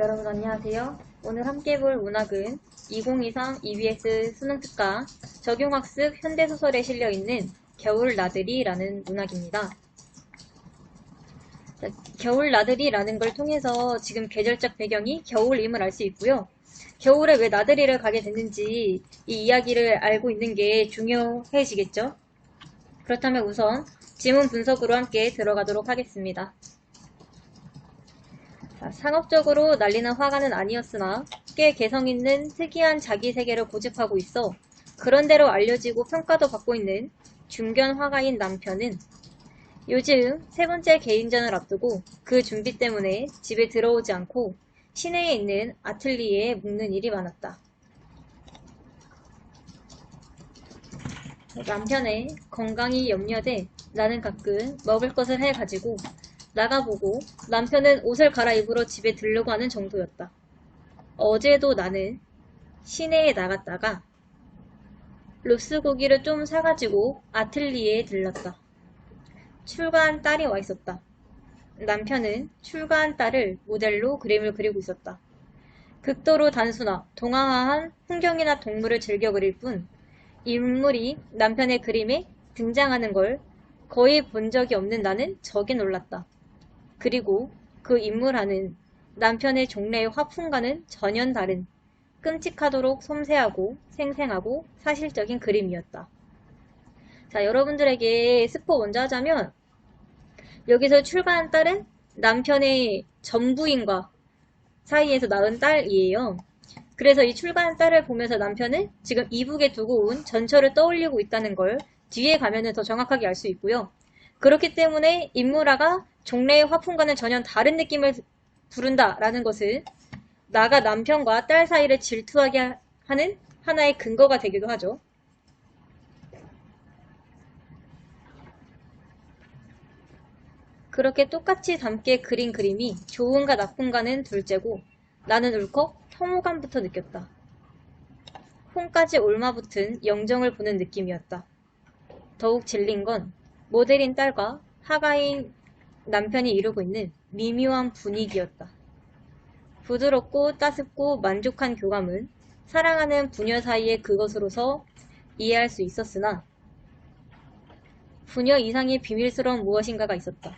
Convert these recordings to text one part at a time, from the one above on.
여러분 안녕하세요. 오늘 함께 볼 문학은 2023 EBS 수능특강 적용학습 현대소설에 실려있는 겨울 나들이라는 문학입니다. 겨울 나들이라는 걸 통해서 지금 계절적 배경이 겨울임을 알 수 있고요. 겨울에 왜 나들이를 가게 됐는지 이 이야기를 알고 있는 게 중요해지겠죠. 그렇다면 우선 지문 분석으로 함께 들어가도록 하겠습니다. 상업적으로 난리난 화가는 아니었으나 꽤 개성있는 특이한 자기 세계를 고집하고 있어 그런대로 알려지고 평가도 받고 있는 중견 화가인 남편은 요즘 세 번째 개인전을 앞두고 그 준비 때문에 집에 들어오지 않고 시내에 있는 아틀리에에 묵는 일이 많았다. 남편의 건강이 염려돼 나는 가끔 먹을 것을 해가지고 나가보고 남편은 옷을 갈아입으러 집에 들려고 하는 정도였다. 어제도 나는 시내에 나갔다가 로스 고기를 좀 사가지고 아틀리에에 들렀다. 출가한 딸이 와 있었다. 남편은 출가한 딸을 모델로 그림을 그리고 있었다. 극도로 단순화, 동화화한 풍경이나 동물을 즐겨 그릴 뿐 인물이 남편의 그림에 등장하는 걸 거의 본 적이 없는 나는 적이 놀랐다. 그리고 그 인물하는 남편의 종래의 화풍과는 전혀 다른 끔찍하도록 섬세하고 생생하고 사실적인 그림이었다. 자, 여러분들에게 스포 먼저 하자면 여기서 출가한 딸은 남편의 전부인과 사이에서 낳은 딸이에요. 그래서 이 출가한 딸을 보면서 남편은 지금 이북에 두고 온 전처를 떠올리고 있다는 걸 뒤에 가면은 더 정확하게 알 수 있고요. 그렇기 때문에 인물화가 종래의 화풍과는 전혀 다른 느낌을 부른다라는 것은 나가 남편과 딸 사이를 질투하게 하는 하나의 근거가 되기도 하죠. 그렇게 똑같이 닮게 그린 그림이 좋은가 나쁜가는 둘째고 나는 울컥 혐오감부터 느꼈다. 콩까지 옮아붙은 영정을 보는 느낌이었다. 더욱 질린 건 모델인 딸과 화가인 남편이 이루고 있는 미묘한 분위기였다. 부드럽고 따숩고 만족한 교감은 사랑하는 부녀 사이의 그것으로서 이해할 수 있었으나 부녀 이상의 비밀스러운 무엇인가가 있었다.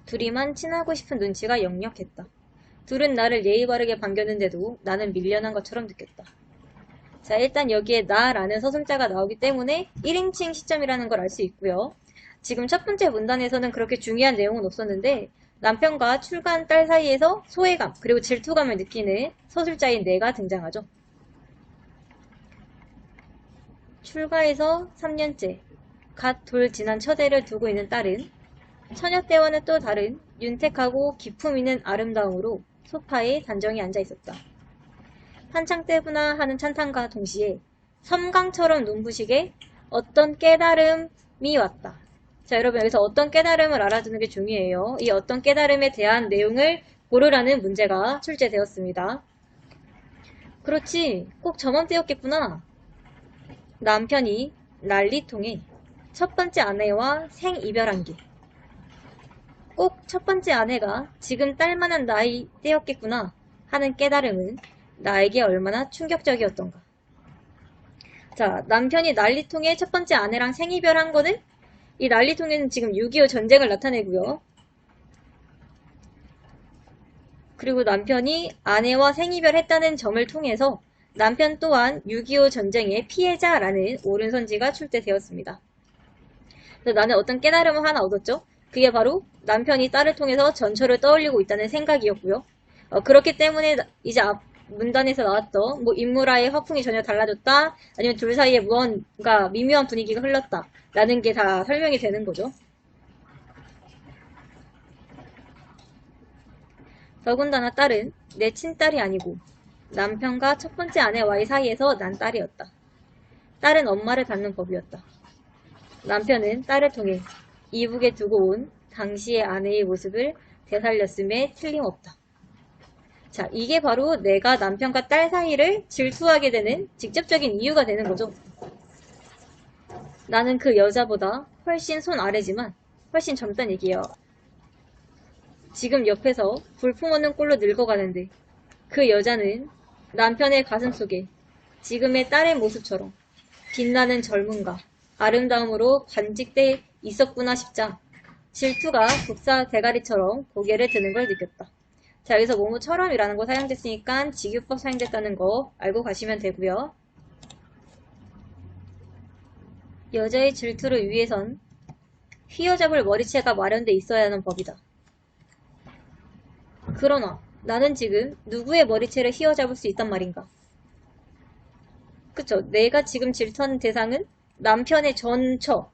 둘이만 친하고 싶은 눈치가 역력했다. 둘은 나를 예의 바르게 반겼는데도 나는 밀려난 것처럼 느꼈다. 자, 일단 여기에 나라는 서술자가 나오기 때문에 1인칭 시점이라는 걸 알 수 있고요. 지금 첫 번째 문단에서는 그렇게 중요한 내용은 없었는데 남편과 출가한 딸 사이에서 소외감 그리고 질투감을 느끼는 서술자인 내가 등장하죠. 출가해서 3년째 갓 돌 지난 처제를 두고 있는 딸은 처녀 때와는 또 다른 윤택하고 기품 있는 아름다움으로 소파에 단정히 앉아 있었다. 한창 때구나 하는 찬탄과 동시에 섬광처럼 눈부시게 어떤 깨달음이 왔다. 자, 여러분 여기서 어떤 깨달음을 알아두는 게 중요해요. 이 어떤 깨달음에 대한 내용을 고르라는 문제가 출제되었습니다. 그렇지, 꼭 저만 때였겠구나. 남편이 난리통에 첫 번째 아내와 생이별한 게 꼭 첫 번째 아내가 지금 딸만한 나이 때였겠구나 하는 깨달음은 나에게 얼마나 충격적이었던가. 자, 남편이 난리통에 첫 번째 아내랑 생이별한 거는 이 난리통에는 지금 6.25 전쟁을 나타내고요. 그리고 남편이 아내와 생이별했다는 점을 통해서 남편 또한 6.25 전쟁의 피해자라는 옳은 선지가 출제되었습니다. 그래서 나는 어떤 깨달음을 하나 얻었죠? 그게 바로 남편이 딸을 통해서 전처를 떠올리고 있다는 생각이었고요. 그렇기 때문에 이제 앞 문단에서 나왔던 뭐 인물화의 화풍이 전혀 달라졌다 아니면 둘 사이에 무언가 미묘한 분위기가 흘렀다 라는 게 다 설명이 되는 거죠. 더군다나 딸은 내 친딸이 아니고 남편과 첫 번째 아내와의 사이에서 난 딸이었다. 딸은 엄마를 닮는 법이었다. 남편은 딸을 통해 이북에 두고 온 당시의 아내의 모습을 되살렸음에 틀림없다. 자, 이게 바로 내가 남편과 딸 사이를 질투하게 되는 직접적인 이유가 되는 거죠. 나는 그 여자보다 훨씬 손 아래지만 훨씬 젊단 얘기예요. 지금 옆에서 볼품없는 꼴로 늙어가는데 그 여자는 남편의 가슴속에 지금의 딸의 모습처럼 빛나는 젊음과 아름다움으로 관직돼 있었구나 싶자 질투가 독사 대가리처럼 고개를 드는 걸 느꼈다. 자, 여기서 뭐뭐처럼이라는 거 사용됐으니까 직유법 사용됐다는 거 알고 가시면 되고요. 여자의 질투를 위해선 휘어잡을 머리채가 마련돼 있어야 하는 법이다. 그러나 나는 지금 누구의 머리채를 휘어잡을 수 있단 말인가? 그쵸? 내가 지금 질투하는 대상은 남편의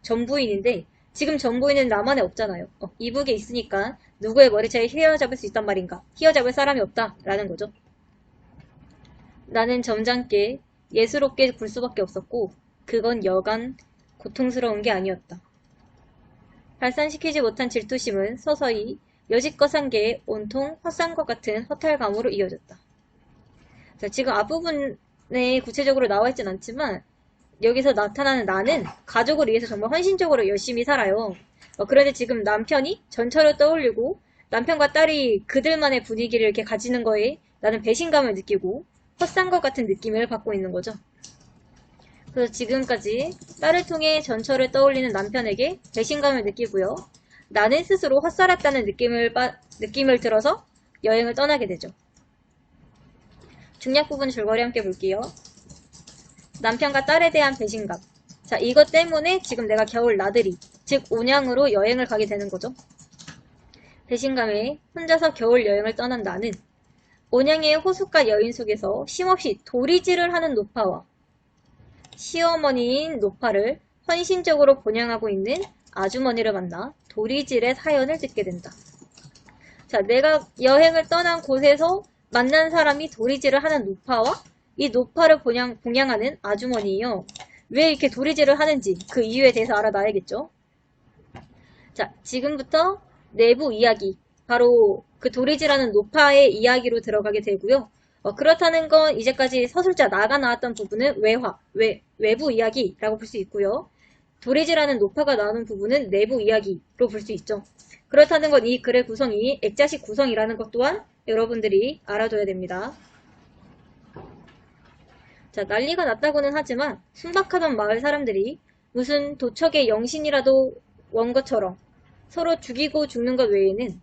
전부인인데 지금 전부인은 나만에 없잖아요. 이북에 있으니까 누구의 머리채를 휘어잡을 수 있단 말인가? 휘어잡을 사람이 없다라는 거죠. 나는 점잖게 예스럽게 굴 수밖에 없었고 그건 여간 고통스러운 게 아니었다. 발산시키지 못한 질투심은 서서히 여지껏 한 게 온통 헛산 것 같은 허탈감으로 이어졌다. 자, 지금 앞부분에 구체적으로 나와 있진 않지만 여기서 나타나는 나는 가족을 위해서 정말 헌신적으로 열심히 살아요. 그런데 지금 남편이 전철을 떠올리고 남편과 딸이 그들만의 분위기를 이렇게 가지는 거에 나는 배신감을 느끼고 헛산 것 같은 느낌을 받고 있는 거죠. 그래서 지금까지 딸을 통해 전철을 떠올리는 남편에게 배신감을 느끼고요. 나는 스스로 헛살았다는 느낌을 들어서 여행을 떠나게 되죠. 중략 부분 줄거리 함께 볼게요. 남편과 딸에 대한 배신감. 자, 이것 때문에 지금 내가 겨울 나들이, 즉 온양으로 여행을 가게 되는 거죠. 배신감에 혼자서 겨울 여행을 떠난 나는 온양의 호숫가 여인 속에서 쉼없이 도리질을 하는 노파와 시어머니인 노파를 헌신적으로 본향하고 있는 아주머니를 만나 도리질의 사연을 듣게 된다. 자, 내가 여행을 떠난 곳에서 만난 사람이 도리질을 하는 노파와 이 노파를 봉양하는 아주머니예요. 왜 이렇게 도리질을 하는지 그 이유에 대해서 알아놔야겠죠. 자, 지금부터 내부 이야기, 바로 그 도리질하는 노파의 이야기로 들어가게 되고요. 그렇다는 건 이제까지 서술자 나가 나왔던 부분은 외부 이야기라고 볼 수 있고요. 도리질하는 노파가 나오는 부분은 내부 이야기로 볼 수 있죠. 그렇다는 건 이 글의 구성이 액자식 구성이라는 것 또한 여러분들이 알아둬야 됩니다. 자, 난리가 났다고는 하지만 순박하던 마을 사람들이 무슨 도척의 영신이라도 원 것처럼 서로 죽이고 죽는 것 외에는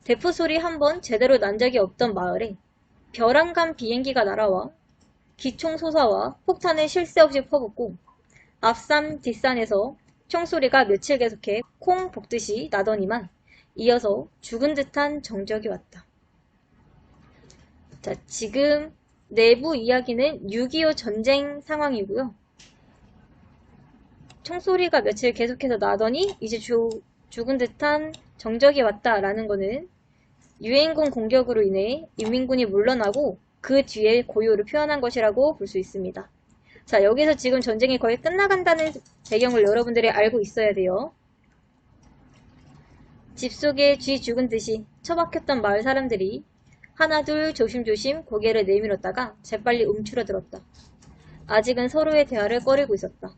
대포 소리 한 번 제대로 난 적이 없던 마을에 벼랑간 비행기가 날아와 기총 소사와 폭탄을 쉴 새 없이 퍼붓고 앞산 뒷산에서 총소리가 며칠 계속해 콩 볶듯이 나더니만 이어서 죽은 듯한 정적이 왔다. 자, 지금 내부 이야기는 6.25 전쟁 상황이고요. 총소리가 며칠 계속해서 나더니 이제 죽은 듯한 정적이 왔다라는 거는 유엔군 공격으로 인해 인민군이 물러나고 그 뒤에 고요를 표현한 것이라고 볼 수 있습니다. 자, 여기서 지금 전쟁이 거의 끝나간다는 배경을 여러분들이 알고 있어야 돼요. 집 속에 쥐 죽은 듯이 처박혔던 마을 사람들이 하나둘 조심조심 고개를 내밀었다가 재빨리 움츠러들었다. 아직은 서로의 대화를 꺼리고 있었다.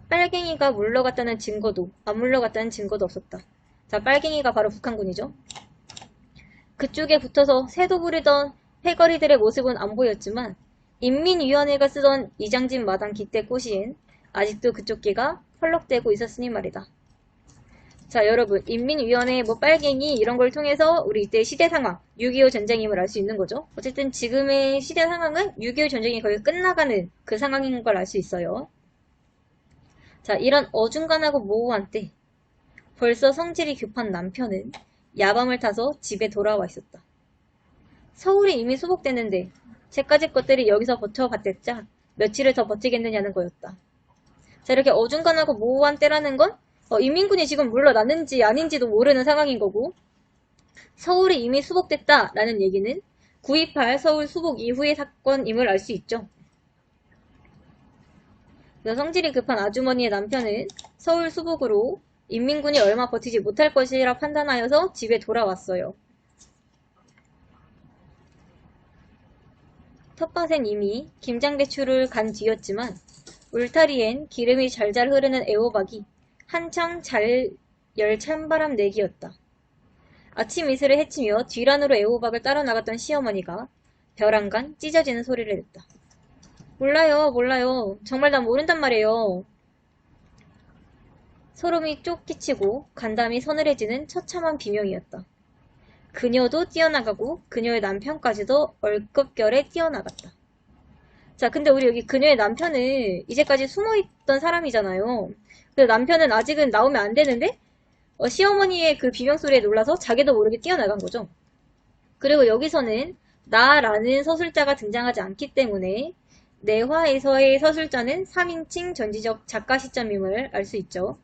빨갱이가 물러갔다는 증거도 안 물러갔다는 증거도 없었다. 자, 빨갱이가 바로 북한군이죠. 그쪽에 붙어서 새도 부리던 패거리들의 모습은 안 보였지만 인민위원회가 쓰던 이장진 마당 깃대 꼬시엔 아직도 그쪽 개가 펄럭대고 있었으니 말이다. 자, 여러분, 인민위원회, 빨갱이 이런 걸 통해서 우리 이때 시대 상황, 6.25 전쟁임을 알 수 있는 거죠. 어쨌든 지금의 시대 상황은 6.25 전쟁이 거의 끝나가는 그 상황인 걸 알 수 있어요. 자, 이런 어중간하고 모호한 때 벌써 성질이 급한 남편은 야밤을 타서 집에 돌아와 있었다. 서울이 이미 수복됐는데 쟤까지 것들이 여기서 버텨봤댔자 며칠을 더 버티겠느냐는 거였다. 자, 이렇게 어중간하고 모호한 때라는 건 인민군이 지금 물러났는지 아닌지도 모르는 상황인 거고, 서울이 이미 수복됐다라는 얘기는 9.28 서울 수복 이후의 사건임을 알 수 있죠. 성질이 급한 아주머니의 남편은 서울 수복으로 인민군이 얼마 버티지 못할 것이라 판단하여서 집에 돌아왔어요. 텃밭엔 이미 김장배추를 간 뒤였지만 울타리엔 기름이 잘잘 흐르는 애호박이 한창 잘 열 찬바람 내기였다. 아침 이슬을 헤치며 뒤란으로 애호박을 따라 나갔던 시어머니가 벼랑간 찢어지는 소리를 냈다. 몰라요, 몰라요. 정말 난 모른단 말이에요. 소름이 쪽 끼치고 간담이 서늘해지는 처참한 비명이었다. 그녀도 뛰어나가고 그녀의 남편까지도 얼급결에 뛰어나갔다. 자, 근데 우리 여기 그녀의 남편은 이제까지 숨어있던 사람이잖아요. 근데 남편은 아직은 나오면 안 되는데 시어머니의 그 비명소리에 놀라서 자기도 모르게 뛰어나간 거죠. 그리고 여기서는 나라는 서술자가 등장하지 않기 때문에 내화에서의 서술자는 3인칭 전지적 작가 시점임을 알 수 있죠.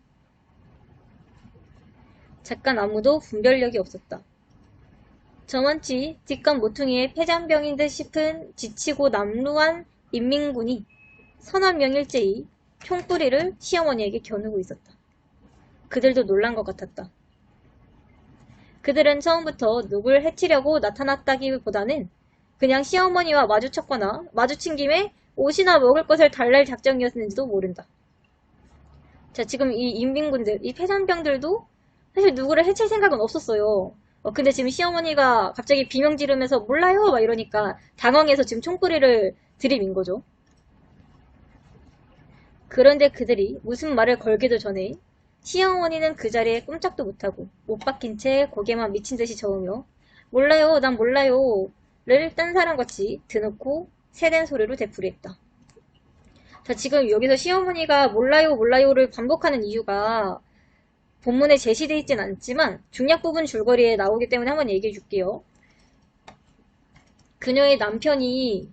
작가 아무도 분별력이 없었다. 저먼치 뒷감 모퉁이에 폐잔병인 듯 싶은 지치고 남루한 인민군이 서너 명일째이 총구리를 시어머니에게 겨누고 있었다. 그들도 놀란 것 같았다. 그들은 처음부터 누굴 해치려고 나타났다기보다는 그냥 시어머니와 마주쳤거나 마주친 김에 옷이나 먹을 것을 달랠 작정이었는지도 모른다. 자, 지금 이 인민군들, 이 폐잔병들도 사실 누구를 해칠 생각은 없었어요. 근데 지금 시어머니가 갑자기 비명 지르면서 몰라요 막 이러니까 당황해서 지금 총구리를 들이민 거죠. 그런데 그들이 무슨 말을 걸기도 전에 시어머니는 그 자리에 꼼짝도 못하고 못 박힌 채 고개만 미친 듯이 저으며 몰라요, 난 몰라요 를 딴 사람같이 드높고 세댄 소리로 되풀이했다. 자, 지금 여기서 시어머니가 몰라요, 몰라요를 반복하는 이유가 본문에 제시되어 있진 않지만 중략 부분 줄거리에 나오기 때문에 한번 얘기해 줄게요. 그녀의 남편이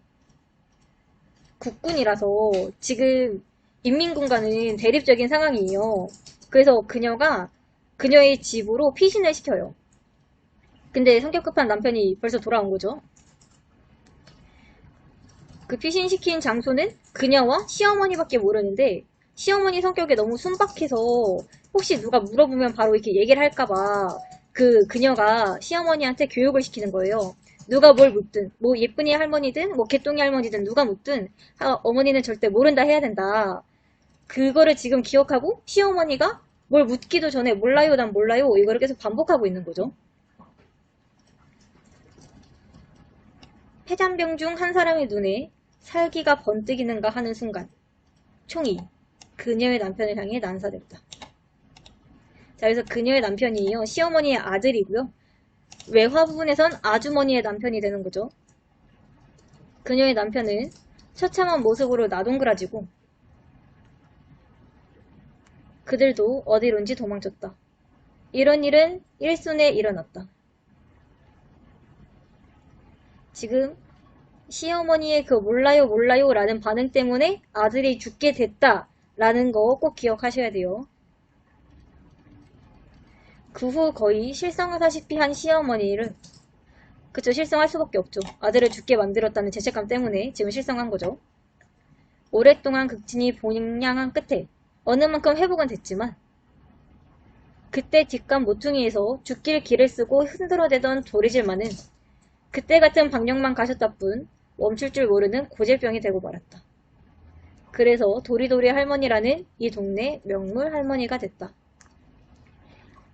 국군이라서 지금 인민군과는 대립적인 상황이에요. 그래서 그녀가 그녀의 집으로 피신을 시켜요. 근데 성격 급한 남편이 벌써 돌아온 거죠. 그 피신시킨 장소는 그녀와 시어머니밖에 모르는데 시어머니 성격에 너무 순박해서 혹시 누가 물어보면 바로 이렇게 얘기를 할까봐 그녀가 시어머니한테 교육을 시키는 거예요. 누가 뭘 묻든 뭐 예쁜이 할머니든 뭐 개똥이 할머니든 누가 묻든 어머니는 절대 모른다 해야 된다. 그거를 지금 기억하고 시어머니가 뭘 묻기도 전에 몰라요 난 몰라요 이거를 계속 반복하고 있는 거죠. 폐잔병 중 한 사람의 눈에 살기가 번뜩이는가 하는 순간 총이 그녀의 남편을 향해 난사됐다. 자, 그래서 그녀의 남편이요. 시어머니의 아들이고요. 외화 부분에선 아주머니의 남편이 되는 거죠. 그녀의 남편은 처참한 모습으로 나동그라지고 그들도 어디론지 도망쳤다. 이런 일은 일순에 일어났다. 지금 시어머니의 그 몰라요 몰라요 라는 반응 때문에 아들이 죽게 됐다 라는 거 꼭 기억하셔야 돼요. 그 후 거의 실성하다시피 한 시어머니를 그쵸 실성할 수밖에 없죠. 아들을 죽게 만들었다는 죄책감 때문에 지금 실성한 거죠. 오랫동안 극진히 봉양한 끝에 어느 만큼 회복은 됐지만 그때 뒷감 모퉁이에서 죽길 길을 쓰고 흔들어대던 도리질만은 그때 같은 방력만 가셨다 뿐 멈출 줄 모르는 고질병이 되고 말았다. 그래서 도리도리 할머니라는 이 동네 명물 할머니가 됐다.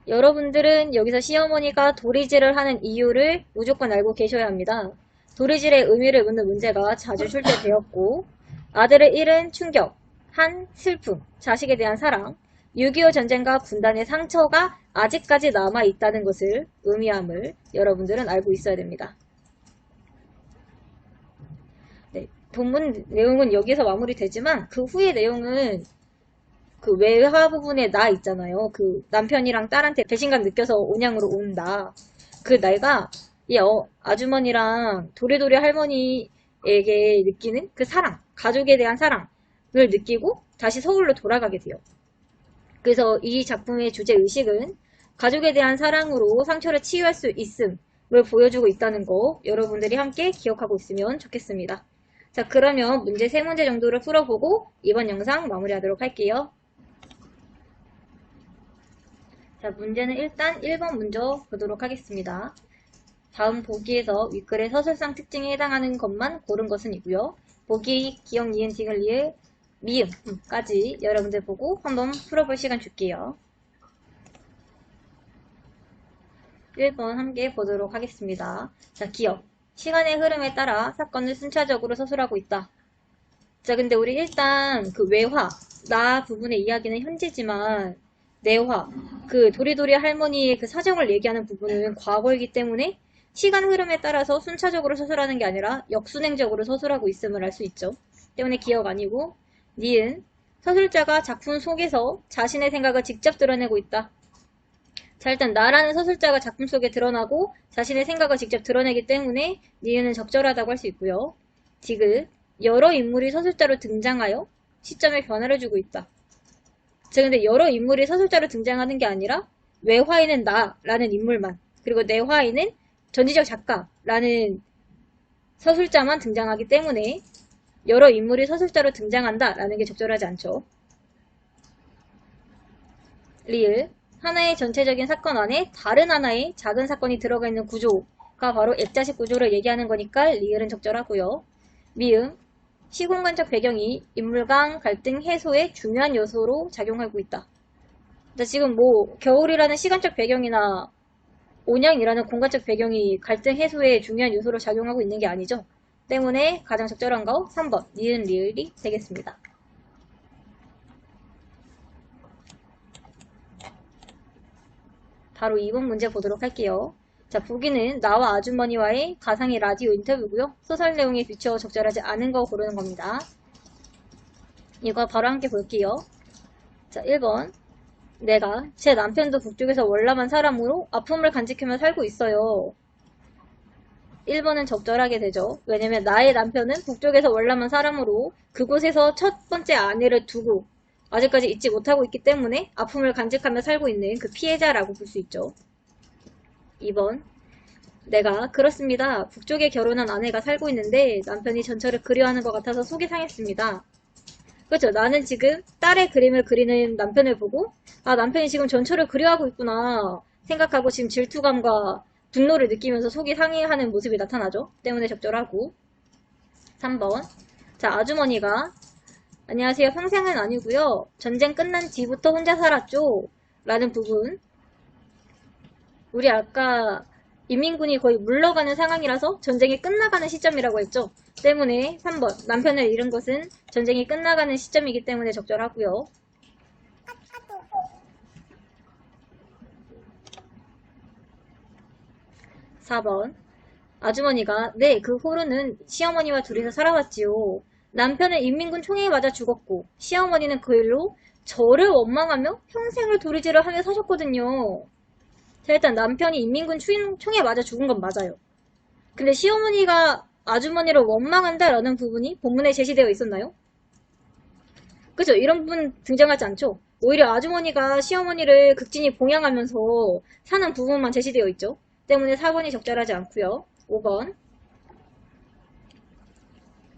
여러분들은 여기서 시어머니가 도리질을 하는 이유를 무조건 알고 계셔야 합니다. 도리질의 의미를 묻는 문제가 자주 출제되었고 아들을 잃은 충격, 한 슬픔, 자식에 대한 사랑, 6.25 전쟁과 군단의 상처가 아직까지 남아있다는 것을 의미함을 여러분들은 알고 있어야 됩니다. 네, 본문 내용은 여기서 마무리되지만 그 후의 내용은 그 외화 부분에 나 있잖아요. 그 남편이랑 딸한테 배신감 느껴서 온양으로 온다. 그 나이가 이 아주머니랑 도리도리 할머니에게 느끼는 그 사랑, 가족에 대한 사랑을 느끼고 다시 서울로 돌아가게 돼요. 그래서 이 작품의 주제 의식은 가족에 대한 사랑으로 상처를 치유할 수 있음을 보여주고 있다는 거 여러분들이 함께 기억하고 있으면 좋겠습니다. 자, 그러면 문제 3문제 정도를 풀어보고 이번 영상 마무리하도록 할게요. 자, 문제는 일단 1번 먼저 보도록 하겠습니다. 다음 보기에서 윗글의 서술상 특징에 해당하는 것만 고른 것은 이고요. 보기, 기역, 니은, 디귿, 리을, 미음까지 여러분들 보고 한번 풀어볼 시간 줄게요. 1번 함께 보도록 하겠습니다. 자, 기역. 시간의 흐름에 따라 사건을 순차적으로 서술하고 있다. 자, 근데 우리 일단 그 외화, 나 부분의 이야기는 현재지만 내화, 그 도리도리 할머니의 그 사정을 얘기하는 부분은 과거이기 때문에 시간 흐름에 따라서 순차적으로 서술하는 게 아니라 역순행적으로 서술하고 있음을 알 수 있죠. 때문에 기억 아니고 니은, 서술자가 작품 속에서 자신의 생각을 직접 드러내고 있다. 자, 일단 나라는 서술자가 작품 속에 드러나고 자신의 생각을 직접 드러내기 때문에 니은은 적절하다고 할 수 있고요. 디귿, 여러 인물이 서술자로 등장하여 시점에 변화를 주고 있다. 자, 근데 여러 인물이 서술자로 등장하는 게 아니라 외화에는 나라는 인물만, 그리고 내화에는 전지적 작가라는 서술자만 등장하기 때문에 여러 인물이 서술자로 등장한다라는 게 적절하지 않죠. 리을, 하나의 전체적인 사건 안에 다른 하나의 작은 사건이 들어가 있는 구조가 바로 액자식 구조를 얘기하는 거니까 리을은 적절하고요. 미음, 시공간적 배경이 인물 간 갈등 해소에 중요한 요소로 작용하고 있다. 지금 뭐 겨울이라는 시간적 배경이나 온양이라는 공간적 배경이 갈등 해소에 중요한 요소로 작용하고 있는 게 아니죠. 때문에 가장 적절한 거 3번 니은 리을이 되겠습니다. 바로 2번 문제 보도록 할게요. 자, 보기는 나와 아주머니와의 가상의 라디오 인터뷰고요. 소설 내용에 비추어 적절하지 않은 거 고르는 겁니다. 이거 바로 함께 볼게요. 자, 1번. 내가 제 남편도 북쪽에서 월남한 사람으로 아픔을 간직하며 살고 있어요. 1번은 적절하게 되죠. 왜냐면 나의 남편은 북쪽에서 월남한 사람으로 그곳에서 첫 번째 아내를 두고 아직까지 잊지 못하고 있기 때문에 아픔을 간직하며 살고 있는 그 피해자라고 볼 수 있죠. 2번. 내가 그렇습니다. 북쪽에 결혼한 아내가 살고 있는데 남편이 전철을 그리워하는 것 같아서 속이 상했습니다. 그렇죠. 나는 지금 딸의 그림을 그리는 남편을 보고 아, 남편이 지금 전철을 그리워하고 있구나 생각하고 지금 질투감과 분노를 느끼면서 속이 상해하는 모습이 나타나죠. 때문에 적절하고. 3번. 자, 아주머니가 안녕하세요. 평생은 아니고요. 전쟁 끝난 뒤부터 혼자 살았죠. 라는 부분. 우리 아까 인민군이 거의 물러가는 상황이라서 전쟁이 끝나가는 시점이라고 했죠. 때문에 3번 남편을 잃은 것은 전쟁이 끝나가는 시점이기 때문에 적절하고요. 4번 아주머니가 네, 그 후로는 시어머니와 둘이서 살아왔지요. 남편은 인민군 총에 맞아 죽었고 시어머니는 그 일로 저를 원망하며 평생을 도리지를 하며 사셨거든요. 자, 일단 남편이 인민군 총에 맞아 죽은 건 맞아요. 근데 시어머니가 아주머니를 원망한다라는 부분이 본문에 제시되어 있었나요? 그죠? 이런 부분 등장하지 않죠? 오히려 아주머니가 시어머니를 극진히 봉양하면서 사는 부분만 제시되어 있죠. 때문에 4번이 적절하지 않고요. 5번.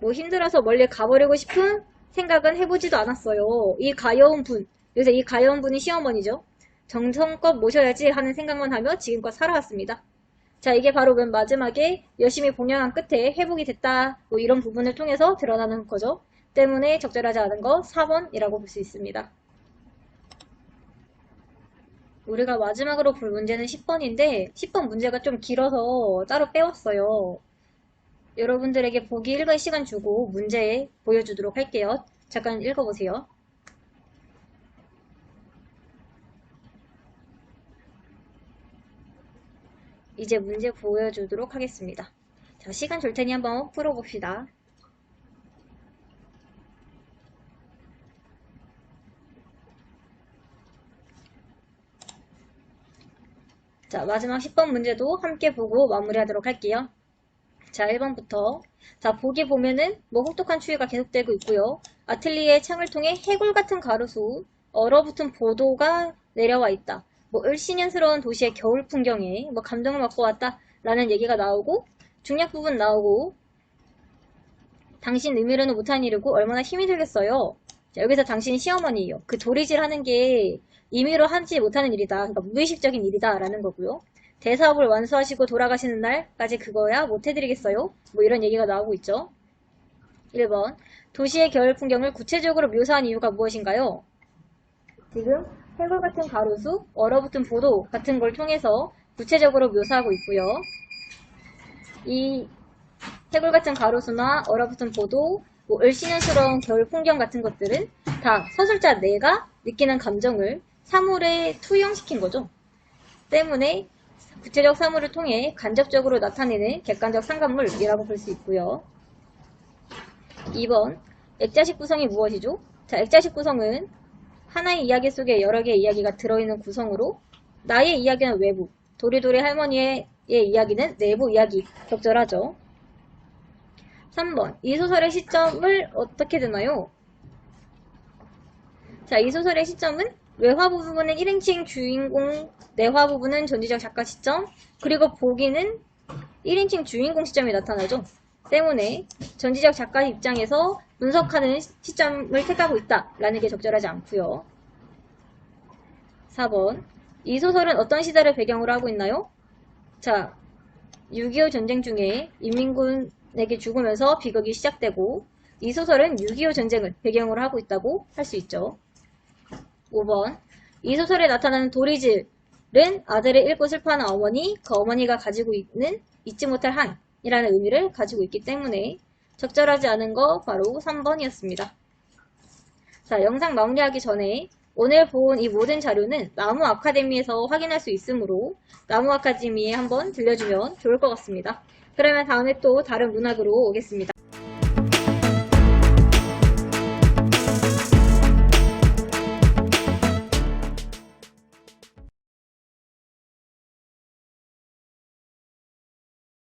뭐 힘들어서 멀리 가버리고 싶은 생각은 해보지도 않았어요. 이 가여운 분, 요새 이 가여운 분이 시어머니죠. 정성껏 모셔야지 하는 생각만 하며 지금껏 살아왔습니다. 자, 이게 바로 맨 마지막에 열심히 봉양한 끝에 회복이 됐다. 뭐 이런 부분을 통해서 드러나는 거죠. 때문에 적절하지 않은 거 4번이라고 볼 수 있습니다. 우리가 마지막으로 볼 문제는 10번인데 10번 문제가 좀 길어서 따로 빼왔어요. 여러분들에게 보기 읽을 시간 주고 문제 보여주도록 할게요. 잠깐 읽어보세요. 이제 문제 보여주도록 하겠습니다. 자, 시간 줄 테니 한번 풀어봅시다. 자, 마지막 10번 문제도 함께 보고 마무리하도록 할게요. 자, 1번부터. 자, 보기 보면은 뭐 혹독한 추위가 계속되고 있고요. 아틀리에 창을 통해 해골 같은 가로수, 얼어붙은 보도가 내려와 있다. 뭐 을씨년스러운 도시의 겨울 풍경에 뭐 감동을 받고 왔다 라는 얘기가 나오고 중략 부분 나오고 당신 의미로는 못한 일이고 얼마나 힘이 들겠어요. 자, 여기서 당신 시어머니예요. 그 도리질 하는 게 임의로 하지 못하는 일이다. 그러니까 무의식적인 일이다 라는 거고요. 대사업을 완수하시고 돌아가시는 날까지 그거야 못 해드리겠어요? 뭐 이런 얘기가 나오고 있죠. 1번 도시의 겨울 풍경을 구체적으로 묘사한 이유가 무엇인가요? 지금 해골 같은 가로수, 얼어붙은 보도 같은 걸 통해서 구체적으로 묘사하고 있고요. 이 해골 같은 가로수나 얼어붙은 포도, 뭐 을씨년스러운 겨울 풍경 같은 것들은 다 서술자 내가 느끼는 감정을 사물에 투영시킨 거죠. 때문에 구체적 사물을 통해 간접적으로 나타내는 객관적 상관물이라고 볼 수 있고요. 2번, 액자식 구성이 무엇이죠? 자, 액자식 구성은 하나의 이야기 속에 여러 개의 이야기가 들어있는 구성으로 나의 이야기는 외부, 도리도리 할머니의 이야기는 내부 이야기, 적절하죠. 3번, 이 소설의 시점을 어떻게 드나요? 자, 이 소설의 시점은 외화 부분은 1인칭 주인공, 내화 부분은 전지적 작가 시점, 그리고 보기는 1인칭 주인공 시점이 나타나죠. 때문에 전지적 작가 입장에서 분석하는 시점을 택하고 있다라는 게 적절하지 않고요. 4번, 이 소설은 어떤 시대를 배경으로 하고 있나요? 자, 6.25 전쟁 중에 인민군에게 죽으면서 비극이 시작되고 이 소설은 6.25 전쟁을 배경으로 하고 있다고 할 수 있죠. 5번, 이 소설에 나타나는 도리질은 아들을 잃고 슬퍼하는 어머니, 그 어머니가 가지고 있는 잊지 못할 한이라는 의미를 가지고 있기 때문에 적절하지 않은 거 바로 3번이었습니다. 자, 영상 마무리하기 전에 오늘 본 이 모든 자료는 나무 아카데미에서 확인할 수 있으므로 나무 아카데미에 한번 들려주면 좋을 것 같습니다. 그러면 다음에 또 다른 문학으로 오겠습니다.